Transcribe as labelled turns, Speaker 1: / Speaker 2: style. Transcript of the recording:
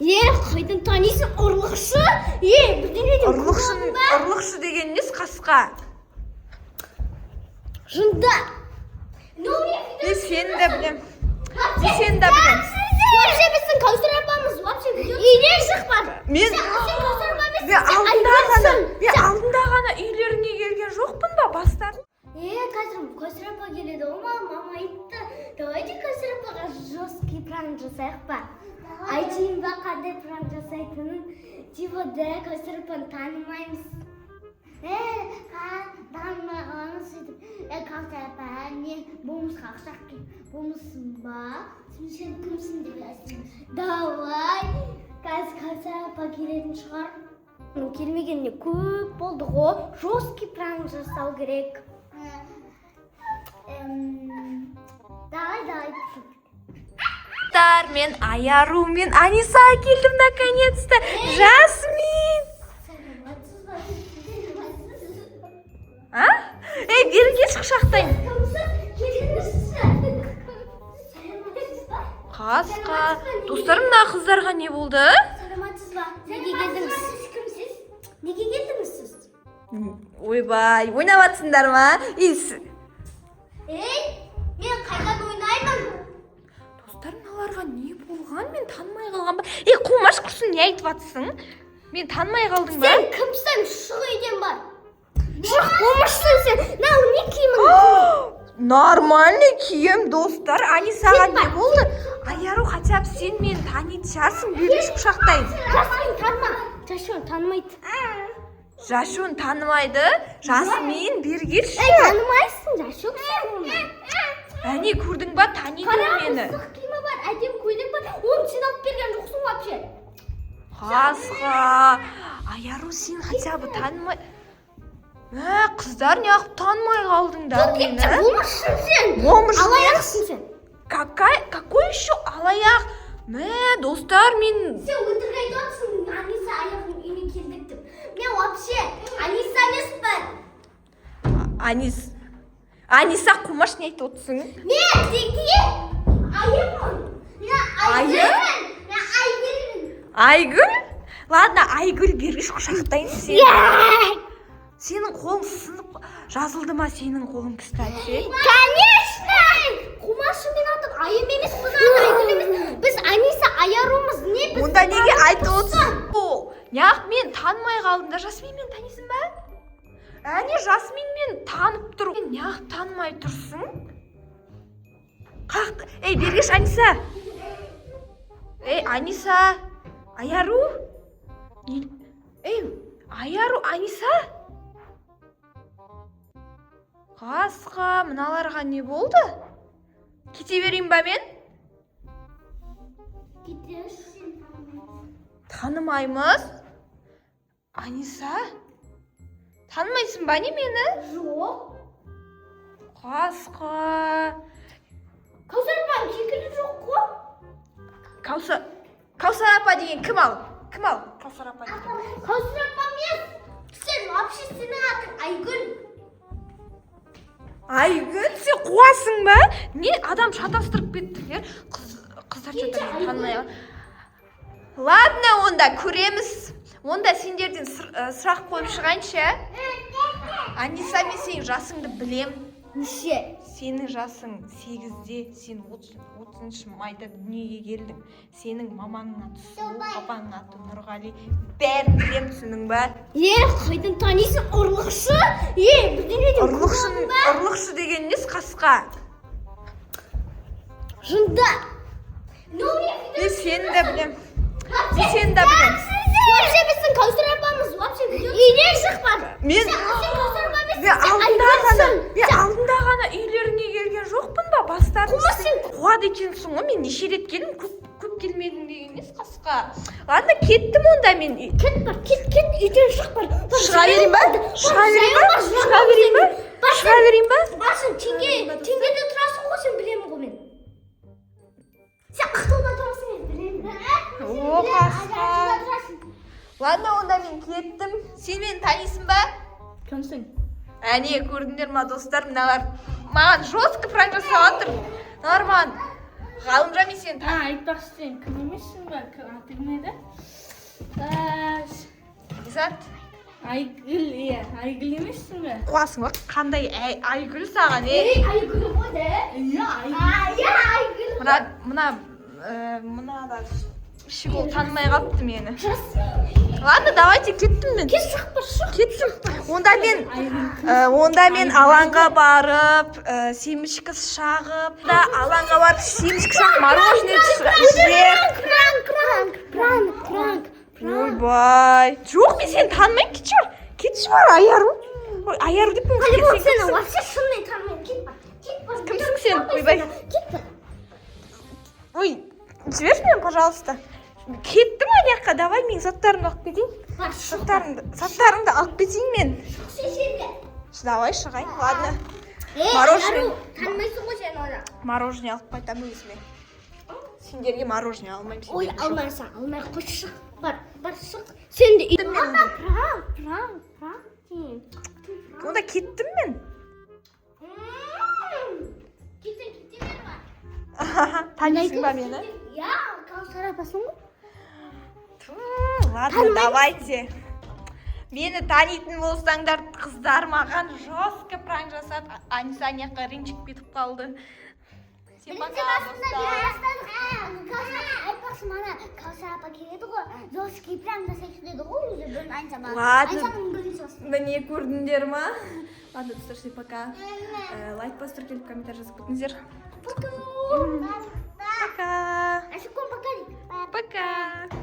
Speaker 1: Қайдан танисың, ұрлықшы? Бірдеңеден
Speaker 2: Ұрлықшы деген несі қасқа?
Speaker 1: Жында.
Speaker 2: Мен сені де білем.
Speaker 1: Вообще біздің Кәусар апамыз үйден шықпады.
Speaker 2: Мен алдында ғана үйлеріне келген жоқпын ба бастап?
Speaker 1: Қазір Кәусар апа келеді, мама айтты. Давайте Кәусар апаға жесткий пранк жасайық ба? Айтайын ба қандай пранк жасайтынын? Типа Кәусар апаны танымаймыз. Танымағанын сөйтіп, Кәусар апа, мен болмысқа ақша әкел. Болмысын ба? Сен кімсің деп айтсын. Давай, қазір Кәусар апа келетін шығар. Келмегеніне көп болды ғой. Жесткий пранк жасау керек. Давай.
Speaker 2: Мен Аяру мен Аниса келдім наконец-то. Жасмин. Бері келші құшақтайын. Қасқа. Достарым, мына қыздарға не болды?
Speaker 1: Саламатсыз ба? Неге келдіңіз? Кімсіз? Неге келдіңіз сіз?
Speaker 2: Ойбай, ойнаватсыңдар ма?
Speaker 1: Мен қайдан ойнаймын?
Speaker 2: Достарым, мыналарға не болған? Мен танымай қалған ба? Қумаш құрсын, не айтып атсың? Мен танымай қалдың ба?
Speaker 1: Сен кімсің? Шық үйден бар. Шық, болмашсың сен. Нау, не киімің?
Speaker 2: Нормальный киім, достар. Анисаға не болды? Аяру, хотя бы сен мені танитын шығарсың, бергеш құшақтайын.
Speaker 1: Жасмин танма. Жашуын танымайды.
Speaker 2: Жашуын танымайды? Жасмин, бергеш.
Speaker 1: Танымайсың, Жашуын сен.
Speaker 2: Әне, көрдің ба, таниды мені.
Speaker 1: Сық киімі бар, әдем көйлек бар. Оны сен алып берген жоқсың вообще.
Speaker 2: Қасқа. Аяру, сен хотя бы танымай... Қыздар, неғып танымай қалдыңдар мені?
Speaker 1: Болмашсың сен. Алаяқсың сен.
Speaker 2: Какой еще алаяқ? Достар, мен...
Speaker 1: Сен өтірік айтып отырсың, Аниса аяғының үйіне келдік деп. Мен вообще Аниса емеспін. Аниса қумаш не айтып отырсың? Мен теке Айымын.
Speaker 2: Айгүл? Ладно, Айгүл бергіш құшақтайын сен. Сенің қолың сынып жазылды ма сенің қолың, кстати?
Speaker 1: Конечно! Қумашы мен атып, айым емес, Айгүл емес. Біз Аниса Аярумыз.
Speaker 2: Онда неге айтып отырсың? Неғып мен танымай қалдым да, Жасмин мен танисың ба? Әне, Жасмин мен танып тұр. Неғып танымай тұрсың? Бергеш Аниса. Аниса. Аяру. Аяру, Аниса. Қасқа, мыналарға не болды? Кете берейін ба мен?
Speaker 1: Кетесің.
Speaker 2: Танымаймыз? Аниса? Танымайсың ба не мені?
Speaker 1: Жоқ.
Speaker 2: Қасқа.
Speaker 1: Кәусар апаның кекілі жоқ қой.
Speaker 2: Кәусар апа деген кім ал? Кәусар апа деген.
Speaker 1: Кәусар апа емес. Сен вообще сенің атың Айгүл.
Speaker 2: Айгүл, сен қуасың ба? Не адам шатастырып кетті? Қыздар жатыр, танымай. Ладно, онда көреміз. Онда сендерден сұрақ қойып шығайыншы. Аниса, мен сенің жасыңды білем.
Speaker 1: Неше?
Speaker 2: Сенің жасың 8-де, сен 30 майда дүниеге келдің. Сенің мамаңның аты Сұлу, папаңның аты Нұрғали. Бәрін білем, түсінің ба?
Speaker 1: Қайдан танисың, ұрлықшы? Бірдеңеден
Speaker 2: Ұрлықшы деген несі қасқа?
Speaker 1: Жында.
Speaker 2: Мен сені де білем.
Speaker 1: Вообще біздің Кәусар апамыз үйден шықпады.
Speaker 2: Мен алдында ғана үйлеріне келген жоқпын ба? Бастарын қуады екенсің ғой. Мен неше рет келдім, көп келмедің деген несі қасқа? Ладно, кеттім онда мен.
Speaker 1: Кет, үйден шық бар.
Speaker 2: Шыға берейін ба?
Speaker 1: Басын, теңгеде тұрасың ғой, сен білемін ғой мен. Сен қақтылда тұрасың, мен білемін.
Speaker 2: Қасқа. Ладно, онда мен кеттім. Сен мені танисың ба?
Speaker 1: Кімсің?
Speaker 2: Әне, көрдіңдер ма, достар, мыналар маған жестко пранк жасап жатыр. Мыналар маған ғалымжан мен сені
Speaker 3: айтпақшы сен кім емессің ба? Аты кім еді?
Speaker 2: Лизат,
Speaker 3: Айгүл, иә, Айгүл емессің ба?
Speaker 2: қуасың ба? Қандай Айгүл саған,
Speaker 1: Айгүл ғой де.
Speaker 3: Иә,
Speaker 1: Айгүл.
Speaker 2: Мына да шигол танымай қалыпты мені. Ладно, давайте кеттім мен. Кеттім. Онда мен алаңға барып, семечкі шағып, алаңға барып семечкі шағып, мороженое жеп.
Speaker 1: Пранк.
Speaker 2: Ойбай. Жоқ, мен сені танымайын, кетші бар, аяру. Ой, аяру деп мен
Speaker 1: Сені вообще шынымен танымаймын. Кет бар.
Speaker 2: Кімсің сен? Ойбай. Ой, жіберші мен, пожалуйста. Кеттім ана жаққа, давай мен заттарымды алып кетейін. Заттарымды алып кетейін мен. Давай шығайын, ладно. Мороженое.
Speaker 1: Танымайсың ғой сен оны.
Speaker 2: Мороженое алып қайтамын өзіме. Сендерге мороженое алмаймын.
Speaker 1: Ой, алмайсың, алмай қойшы. Бар шық. Сен де үйдім мен. Пранк.
Speaker 2: Онда кеттім мен.
Speaker 1: Кеттің бері бар.
Speaker 2: Танисың ба мені?
Speaker 1: Я, Каусар апасың ғой.
Speaker 2: Ладно, давайте. Мені танитын болсаңдар, қыздар маған жестко пранк жасады. Аниса аяққа ренжіп кетіп қалды. Сен пока,
Speaker 1: айтпақшы мана Каусар апа келеді ғой. Жестко пранк жасайды деді ғой өзі бір Анисаға.
Speaker 2: Ладно.
Speaker 1: Анисаның бірінші жасты.
Speaker 2: Міне көрдіңдер ма? Ладно, достар, всем пока. Лайк бастырып келіп комментарий жазып кетіңіздер.
Speaker 1: Пока.
Speaker 2: Пока.
Speaker 1: Пока.
Speaker 2: Пока.